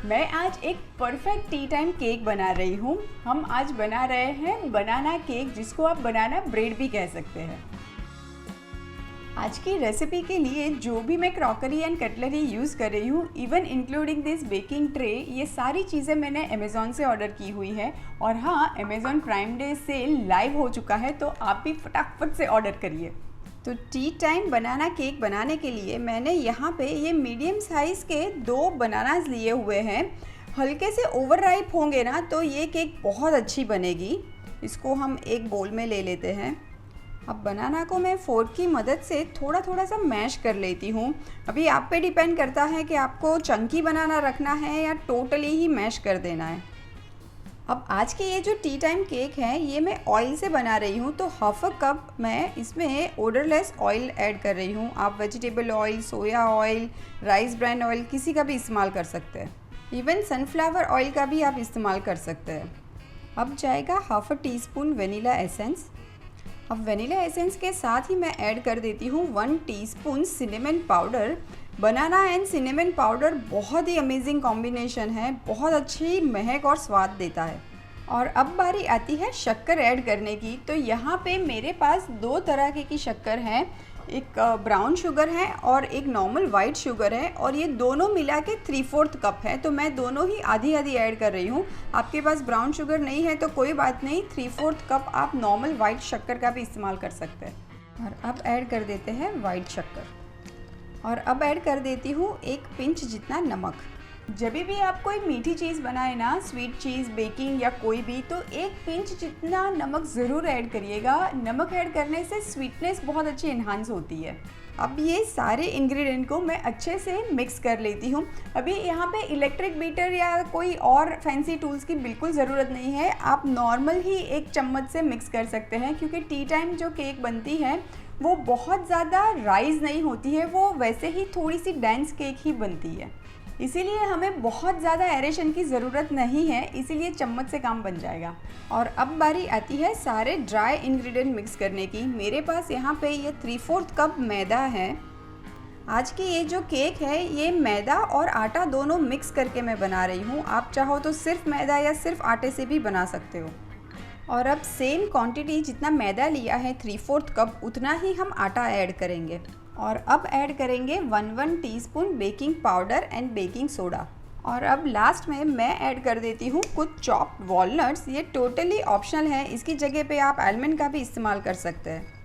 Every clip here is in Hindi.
मैं आज एक परफेक्ट टी टाइम केक बना रही हूँ। हम आज बना रहे हैं बनाना केक, जिसको आप बनाना ब्रेड भी कह सकते हैं। आज की रेसिपी के लिए जो भी मैं क्रॉकरी एंड कटलरी यूज़ कर रही हूँ, even including this baking tray, ये सारी चीज़ें मैंने अमेज़ॉन से ऑर्डर की हुई है। और हाँ, Amazon prime day cell live हो चुका है, तो आप भी फटाफट से ऑर्डर करिए। तो टी टाइम बनाना केक बनाने के लिए मैंने यहाँ पे ये मीडियम साइज़ के 2 बनानास लिए हुए हैं। हल्के से ओवर राइप होंगे ना तो ये केक बहुत अच्छी बनेगी। इसको हम एक बोल में ले लेते हैं। अब बनाना को मैं फोर्क की मदद से थोड़ा थोड़ा सा मैश कर लेती हूँ। अभी आप पे डिपेंड करता है कि आपको चंकी बनाना रखना है या टोटली ही मैश कर देना है। अब आज की ये जो टी टाइम केक है, ये मैं ऑयल से बना रही हूँ, तो हाफ अ कप मैं इसमें ओडरलेस ऑयल ऐड कर रही हूँ। आप वेजिटेबल ऑयल, सोया ऑयल, राइस ब्रान ऑयल किसी का भी इस्तेमाल कर सकते हैं। इवन सनफ्लावर ऑयल का भी आप इस्तेमाल कर सकते हैं। अब जाएगा half a tea spoon vanilla essence. अब वेनिला एसेंस के साथ ही मैं ऐड कर देती हूँ 1 teaspoon cinnamon powder. Banana and cinnamon powder बहुत ही अमेजिंग कॉम्बिनेशन है, बहुत अच्छी महक और स्वाद देता है। और अब बारी आती है शक्कर ऐड करने की। तो यहाँ पे मेरे पास 2 तरह की शक्कर है, एक ब्राउन शुगर है और एक नॉर्मल वाइट शुगर है, और ये दोनों मिला के 3/4 कप है। तो मैं दोनों ही आधी आधी ऐड कर रही हूँ। आपके पास ब्राउन शुगर नहीं है तो कोई बात नहीं, 3/4 कप आप नॉर्मल वाइट शक्कर का भी इस्तेमाल कर सकते हैं। और अब ऐड कर देते हैं वाइट शक्कर। और अब ऐड कर देती हूँ 1 पिंच जितना नमक। जब भी आप कोई मीठी चीज़ बनाए ना, स्वीट चीज़, बेकिंग या कोई भी, तो 1 पिंच जितना नमक ज़रूर ऐड करिएगा। नमक ऐड करने से स्वीटनेस बहुत अच्छी इन्हांस होती है। अब ये सारे इंग्रेडिएंट को मैं अच्छे से मिक्स कर लेती हूँ। अभी यहाँ पे इलेक्ट्रिक बीटर या कोई और फैंसी टूल्स की बिल्कुल ज़रूरत नहीं है। आप नॉर्मल ही 1 चम्मच से मिक्स कर सकते हैं, क्योंकि टी टाइम जो केक बनती है वो बहुत ज़्यादा राइज नहीं होती है, वो वैसे ही थोड़ी सी डेंस केक ही बनती है। इसीलिए हमें बहुत ज़्यादा एरेशन की ज़रूरत नहीं है, इसीलिए चम्मच से काम बन जाएगा। और अब बारी आती है सारे ड्राई इंग्रेडिएंट मिक्स करने की। मेरे पास यहाँ पे ये 3/4 कप मैदा है। आज की ये जो केक है, ये मैदा और आटा दोनों मिक्स करके मैं बना रही हूँ। आप चाहो तो सिर्फ मैदा या सिर्फ आटे से भी बना सकते हो। और अब सेम क्वांटिटी जितना मैदा लिया है 3/4 कप, उतना ही हम आटा ऐड करेंगे। और अब ऐड करेंगे 1 teaspoon baking powder and baking soda. और अब लास्ट में मैं ऐड कर देती हूँ कुछ चॉप्ड वॉलनट्स। ये टोटली ऑप्शनल है, इसकी जगह पे आप आलमंड का भी इस्तेमाल कर सकते हैं।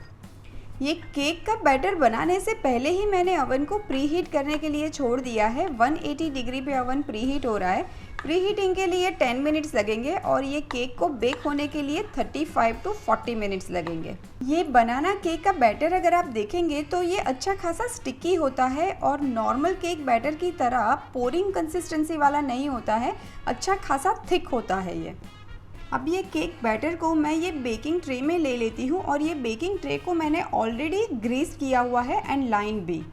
ये केक का बैटर बनाने से पहले ही मैंने ओवन को प्री हीट करने के लिए छोड़ दिया है। 180 डिग्री पे ओवन प्री हीट हो रहा है। प्री हीटिंग के लिए 10 मिनट्स लगेंगे और ये केक को बेक होने के लिए 35 to 40 मिनट्स लगेंगे। ये बनाना केक का बैटर अगर आप देखेंगे तो ये अच्छा खासा स्टिकी होता है और नॉर्मल केक बैटर की तरह पोरिंग कंसिस्टेंसी वाला नहीं होता है, अच्छा खासा थिक होता है ये। अब ये केक बैटर को मैं ये बेकिंग ट्रे में ले लेती हूँ, और ये बेकिंग ट्रे को मैंने ऑलरेडी ग्रीस किया हुआ है एंड लाइन भी।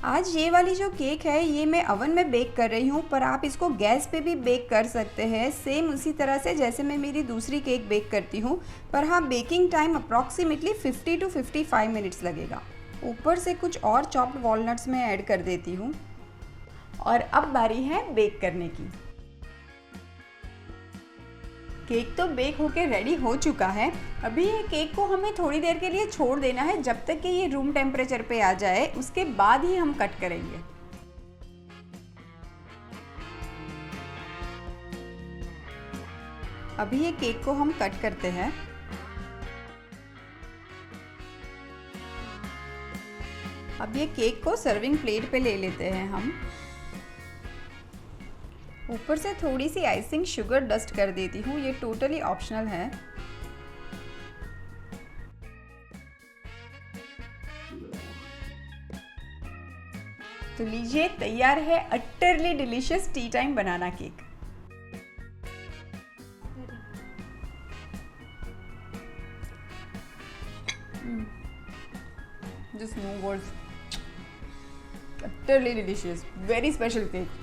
आज ये वाली जो केक है ये मैं ओवन में बेक कर रही हूँ, पर आप इसको गैस पे भी बेक कर सकते हैं, सेम उसी तरह से जैसे मैं मेरी दूसरी केक बेक करती हूँ। पर हाँ, baking time approximately 50 to 55 minutes लगेगा। ऊपर से कुछ और चॉप्ड वॉलनट्स मैं ऐड कर देती हूँ। और अब बारी है बेक करने की। केक तो बेक होके रेडी हो चुका है। अभी ये केक को हमें थोड़ी देर के लिए छोड़ देना है, जब तक कि ये रूम टेम्परेचर पे आ जाए, उसके बाद ही हम कट करेंगे। अभी ये केक को हम कट करते हैं। अब ये केक को सर्विंग प्लेट पे ले लेते हैं हम। ऊपर से थोड़ी सी आइसिंग शुगर डस्ट कर देती हूँ, ये टोटली ऑप्शनल है। तो लीजिए, तैयार है अटरली डिलीशियस टी टाइम बनाना cake. Just no words. Utterly delicious, very special cake.